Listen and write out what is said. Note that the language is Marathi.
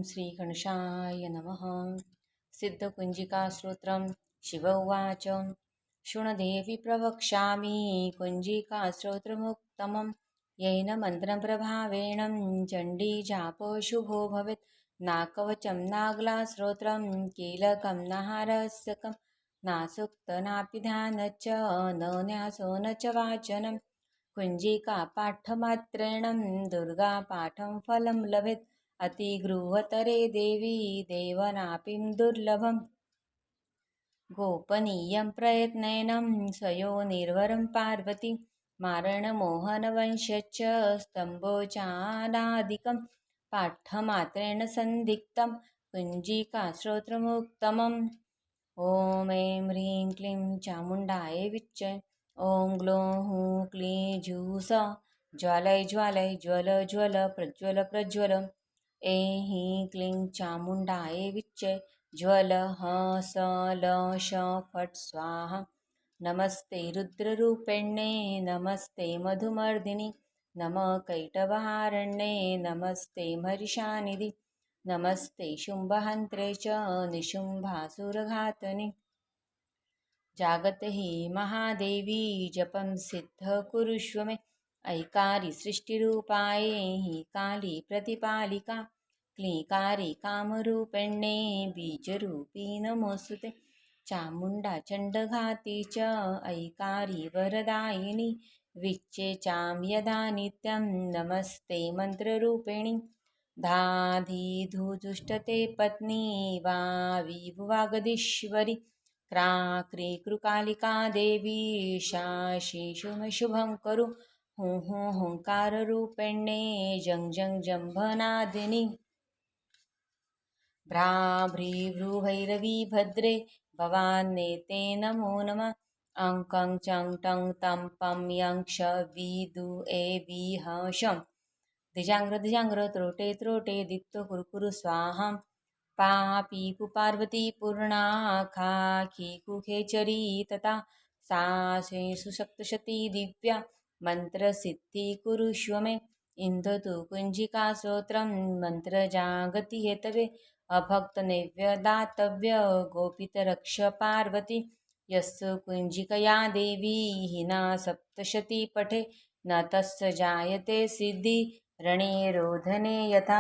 श्रीगणेशाय नमः। सिद्धकुञ्जिकास्तोत्रं शिव उवाच। शृणुदेवि प्रवक्ष्यामि कुञ्जिकास्तोत्रमुत्तमं। येन मन्त्रप्रभावेण चण्डीजापो शुभो भवेत्। नाकवचं नाग्लास्तोत्रं कीलकं नाहारस्यकं। नासूक्तनाभिधानच्च न न्यासो न च वाचनं। कुञ्जिकापाठमात्रेण दुर्गापाठं फलं लभेत्। अतिगृहतरे देवी देवनापि दुर्लभम्। गोपनीयं प्रयत्नेन स्वयोनिर्वरं पार्वती। मारणमोहनवंशश्च स्तम्भोचानादिकं। पाठमात्रेण सन्दिग्धं कुञ्जिकास्तोत्रमुत्तमम्। ॐ ऐं ह्रीं क्लीं चामुण्डाय विच्चे। ॐ ग्लौं हूं क्लीं जूस ज्वालय ज्वालय ज्वल ज्वल प्रज्वल प्रज्वल। ऐं हीं क्लीं चामुण्डाय विच्चे। ज्वल ह स ल श फट् स्वाहा। नमस्ते रुद्ररूपिण्ये नमस्ते मधुमर्दिनि। नमः कैटभारण्ये नमस्ते महिषानिधि। नमस्ते शुम्भहन्त्रे च निशुम्भासुरघातनि। जागते हि महादेवी जपं सिद्ध कुरुष्व मे। ऐकारी सृष्टिरूपाय हि काली प्रतिपालिका। क्लीकारी कामरूपिण्ये बीजरूपी नमोऽस्तुते। चामुण्डा चण्डघाती च ऐकारी वरदायिनी। विच्चे चां यदा नित्यं नमस्ते मन्त्ररूपिणी। धाधिधुजुष्टते पत्नी वाविभुवागदीश्वरी। क्रीकृकालिका देवी शाशिषु मे शुभं कुरु। हुं हुं हुंकाररूपिण्ये जं जं जम्भनादिनि। भ्राभ्रीभ्रूभैरवी भद्रे भवान्नेते नमो नमः। अं कं चं टं तं पं यं क्ष विदु ए विह शं। धिजाङ्ग्र त्रोटे त्रोटे दित्तो कुरु स्वाहा। पापीपु पार्वती पूर्णा खाखीकुखेचरी तथा। सा सुशक्तशती दिव्या मन्त्रसिद्धि कुरुष्व मे। इन्दतु कुञ्जिकास्तोत्रं मन्त्रजागति हेतवे। अभक्तनैवेद्यदातव्य गोपितरक्ष पार्वती। यस्य कुञ्जिकया देवी हिना सप्तशती पठे। न तस्य जायते सिद्धि रणे रोधने यथा।